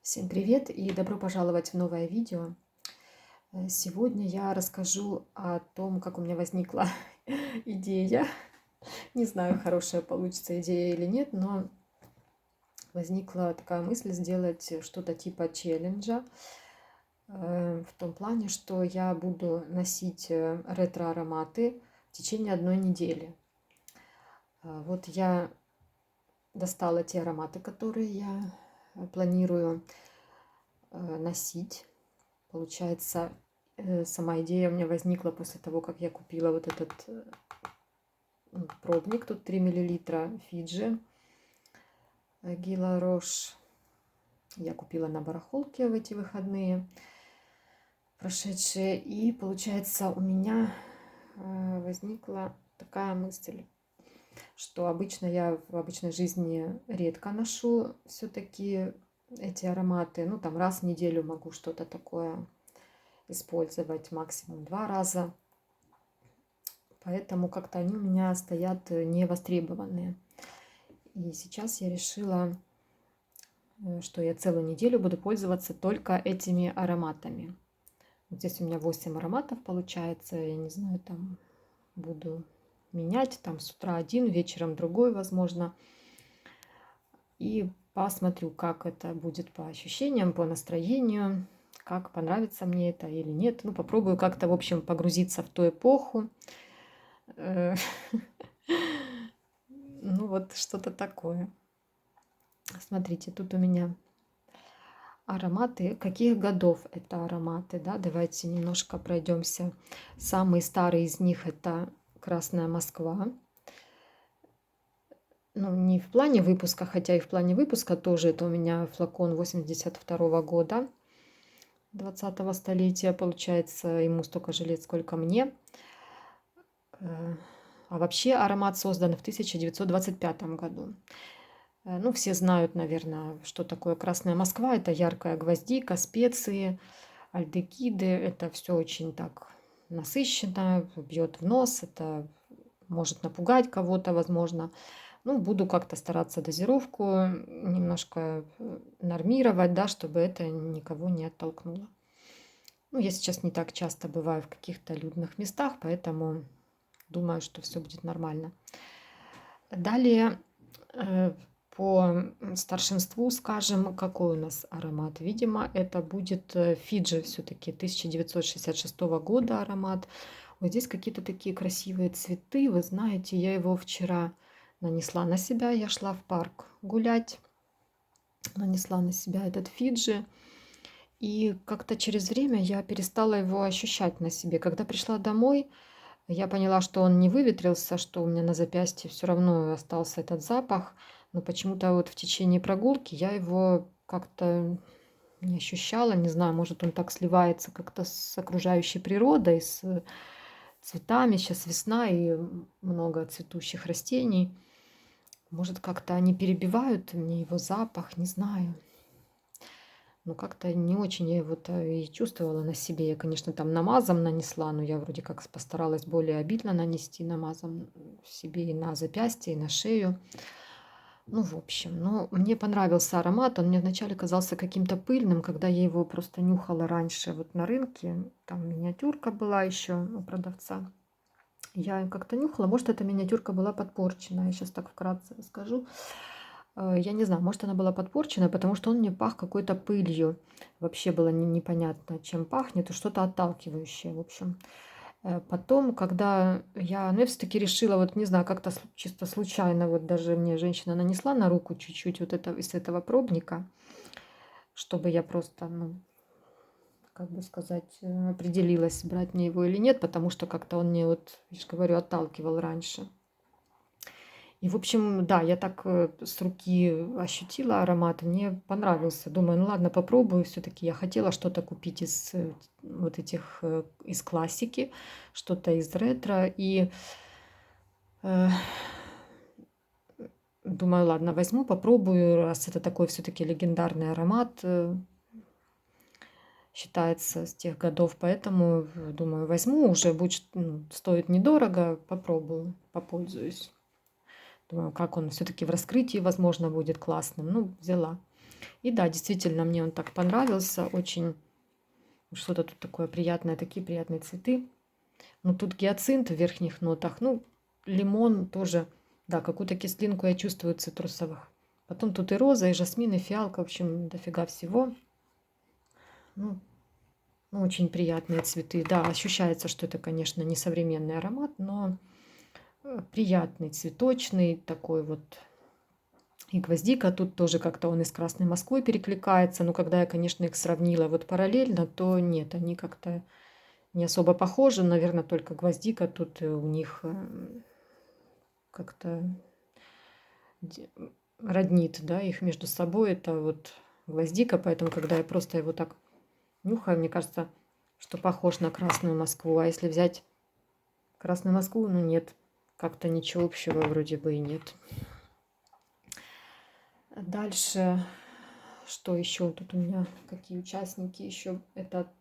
Всем привет и добро пожаловать в новое видео. Сегодня я расскажу о том, как у меня возникла идея. Не знаю, хорошая получится идея или нет, но возникла такая мысль сделать что-то типа челленджа. В том плане, что я буду носить ретро-ароматы в течение одной недели. Вот я достала те ароматы, которые я планирую носить. Получается, сама идея у меня возникла после того, как я купила вот этот пробник. Тут 3 мл Фиджи Гила Рош. Я купила на барахолке в эти выходные прошедшие. И получается, у меня возникла такая мысль, что обычно я в обычной жизни редко ношу все-таки эти ароматы. Ну, там раз в неделю могу что-то такое использовать, максимум 2 раза. Поэтому как-то они у меня стоят невостребованные. И сейчас я решила, что я целую неделю буду пользоваться только этими ароматами. Вот здесь у меня 8 ароматов получается. Я не знаю, там буду менять. Там с утра один, вечером другой, возможно. И посмотрю, как это будет по ощущениям, по настроению, как понравится мне это или нет. Ну, попробую как-то, в общем, погрузиться в ту эпоху. Ну, вот что-то такое. Смотрите, тут у меня ароматы. Каких годов это ароматы, да? Давайте немножко пройдемся. Самый старый из них это Красная Москва. Ну, не в плане выпуска, хотя и в плане выпуска тоже. Это у меня флакон 82 года, 20-го столетия. Получается, ему столько же лет, сколько мне. А вообще аромат создан в 1925 году. Ну, все знают, наверное, что такое Красная Москва. Это яркая гвоздика, специи, альдегиды. Это все очень так насыщенно, бьет в нос. Это может напугать кого-то, возможно. Ну, буду как-то стараться дозировку немножко нормировать, да, чтобы это никого не оттолкнуло. Ну, я сейчас не так часто бываю в каких-то людных местах, поэтому думаю, что все будет нормально. Далее по старшинству скажем, какой у нас аромат. Видимо, это будет Фиджи все-таки 1966 года аромат. Вот здесь какие-то такие красивые цветы. Вы знаете, я его вчера нанесла на себя. Я шла в парк гулять, нанесла на себя этот Фиджи. И как-то через время я перестала его ощущать на себе. Когда пришла домой, я поняла, что он не выветрился, что у меня на запястье все равно остался этот запах. Но почему-то вот в течение прогулки я его как-то не ощущала. Не знаю, может он так сливается как-то с окружающей природой, с цветами. Сейчас весна и много цветущих растений. Может, как-то они перебивают мне его запах, не знаю. Но как-то не очень я его-то и чувствовала на себе. Я, конечно, там намазом нанесла, но я вроде как постаралась более обильно нанести намазом себе и на запястье, и на шею. Ну, в общем, ну, мне понравился аромат. Он мне вначале казался каким-то пыльным, когда я его просто нюхала раньше вот на рынке. Там миниатюрка была еще у продавца. Я как-то нюхала. Может, эта миниатюрка была подпорчена. Я сейчас так вкратце расскажу. Я не знаю, может, она была подпорчена, потому что он мне пах какой-то пылью. Вообще было непонятно, чем пахнет, и что-то отталкивающее, в общем. Потом, когда ну, я все-таки решила, вот не знаю, как-то чисто случайно, вот даже мне женщина нанесла на руку чуть-чуть вот это, из этого пробника, чтобы я просто, ну, как бы сказать, определилась, брать мне его или нет, потому что как-то он мне, вот, я же говорю, отталкивал раньше. И, в общем, да, я так с руки ощутила аромат, мне понравился. Думаю, ну ладно, попробую. Все-таки я хотела что-то купить из вот этих, из классики, что-то из ретро. И э, думаю, ладно, возьму, попробую, раз это такой все-таки легендарный аромат, считается с тех годов. Поэтому, думаю, возьму, уже будет, стоит недорого, попробую, попользуюсь. Думаю, как он все-таки в раскрытии, возможно, будет классным. Ну, взяла. И да, действительно, мне он так понравился. Очень что-то тут такое приятное, такие приятные цветы. Ну, тут гиацинт в верхних нотах. Ну, лимон тоже. Да, какую-то кислинку я чувствую цитрусовых. Потом тут и роза, и жасмин, и фиалка. В общем, дофига всего. Ну, очень приятные цветы. Да, ощущается, что это, конечно, не современный аромат, но приятный, цветочный такой вот. И гвоздика тут тоже как-то он и с Красной Москвой перекликается. Но когда я, конечно, их сравнила вот параллельно, то нет, они как-то не особо похожи. Наверное, только гвоздика тут у них как-то роднит, да, их между собой. Это вот гвоздика, поэтому когда я просто его так нюхаю, мне кажется, что похож на Красную Москву. А если взять Красную Москву, ну нет, как-то ничего общего вроде бы и нет. Дальше, что еще тут у меня, какие участники еще? Это,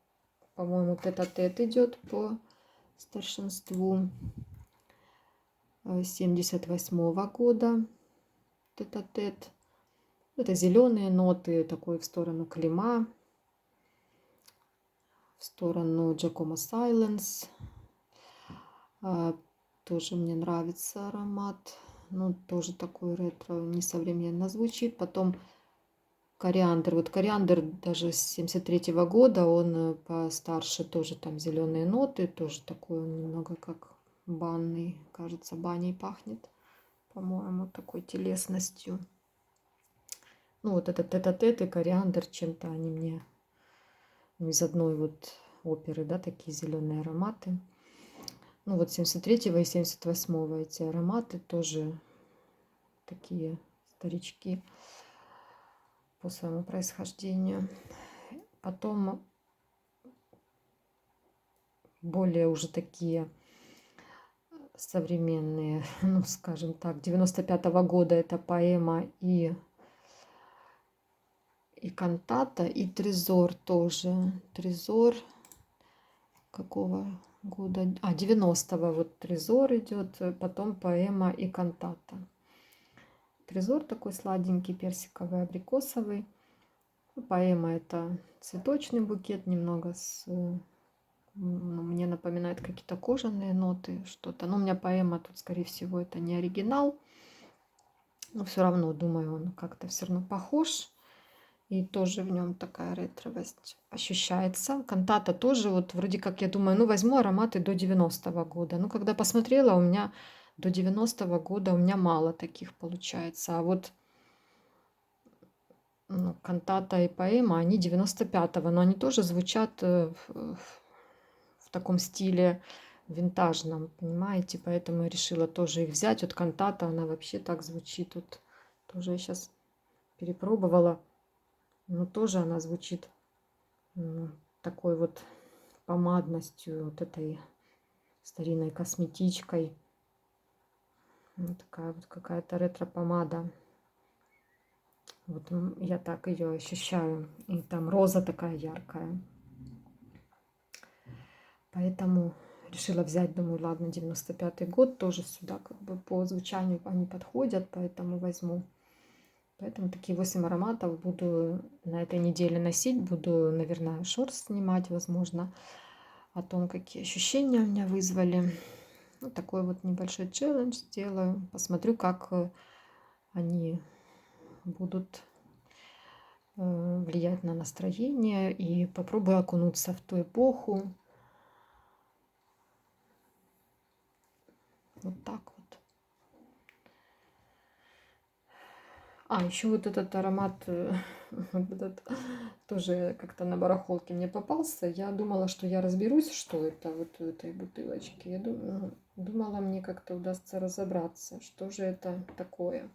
по-моему, тет-а-тет идет по старшинству 78-го года. Тет-а-тет. Это зеленые ноты, такой в сторону Клима, в сторону Giacomo Silence. Тоже мне нравится аромат. Ну, тоже такой ретро, несовременно звучит. Потом кориандр. Вот кориандр даже с 73-го года, он постарше, тоже там зеленые ноты, тоже такой он немного как банный, кажется, баней пахнет, по-моему, такой телесностью. Ну, вот этот тет-а-тет и кориандр, чем-то они мне из одной вот оперы, да, такие зеленые ароматы. Ну, вот 73-го и 78-го эти ароматы тоже такие старички по своему происхождению. Потом более уже такие современные, ну, скажем так, 95-го года это поэма и кантата, и трезор тоже. Трезор какого года? 90-го вот трезор идет, потом поэма и кантата. Трезор такой сладенький, персиковый, абрикосовый. Поэма это цветочный букет, немного мне напоминает какие-то кожаные ноты, что-то. Но у меня поэма тут, скорее всего, это не оригинал. Но все равно, думаю, он как-то все равно похож. И тоже в нем такая ретровость ощущается. Кантата тоже, вот вроде как я думаю, ну возьму ароматы до 90-го года. Ну когда посмотрела, у меня до 90-го года у меня мало таких получается. А вот ну, кантата и поэма, они 95-го, но они тоже звучат в таком стиле винтажном, понимаете? Поэтому я решила тоже их взять. Вот кантата, она вообще так звучит. Вот тоже я сейчас перепробовала. Но тоже она звучит такой вот помадностью, вот этой старинной косметичкой. Вот такая вот какая-то ретро-помада. Вот я так ее ощущаю. И там роза такая яркая. Поэтому решила взять, думаю, ладно, 95-й год тоже сюда как бы по звучанию они подходят, поэтому возьму. Поэтому такие 8 ароматов буду на этой неделе носить. Буду, наверное, шорт снимать, возможно, о том, какие ощущения у меня вызвали. Вот такой вот небольшой челлендж сделаю. Посмотрю, как они будут влиять на настроение. И попробую окунуться в ту эпоху. Вот так вот. Еще вот этот аромат, вот этот, тоже как-то на барахолке мне попался. Я думала, что я разберусь, что это вот в этой бутылочке. Я думала, мне как-то удастся разобраться, что же это такое.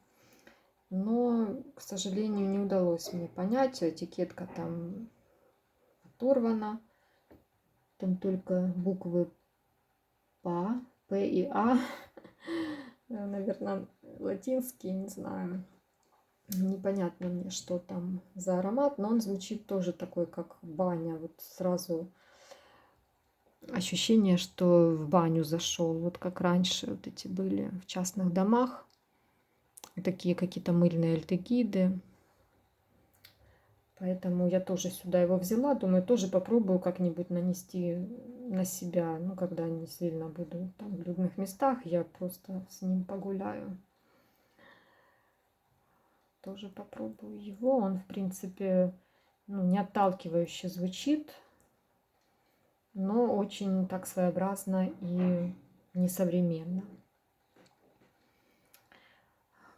Но, к сожалению, не удалось мне понять. Этикетка там оторвана. Там только буквы П и А. Наверное, латинские, не знаю. Непонятно мне, что там за аромат, но он звучит тоже такой, как баня. Вот сразу ощущение, что в баню зашел. Вот как раньше вот эти были в частных домах. Такие какие-то мыльные альдегиды. Поэтому я тоже сюда его взяла. Думаю, тоже попробую как-нибудь нанести на себя. Ну, когда не сильно буду там в людных местах, я просто с ним погуляю. Тоже попробую его. Он, в принципе, ну, не отталкивающе звучит, но очень так своеобразно и несовременно.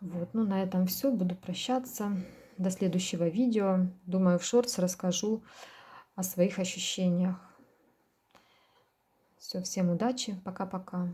Вот, ну на этом все. Буду прощаться. До следующего видео. Думаю, в шортс расскажу о своих ощущениях. Все, всем удачи. Пока-пока.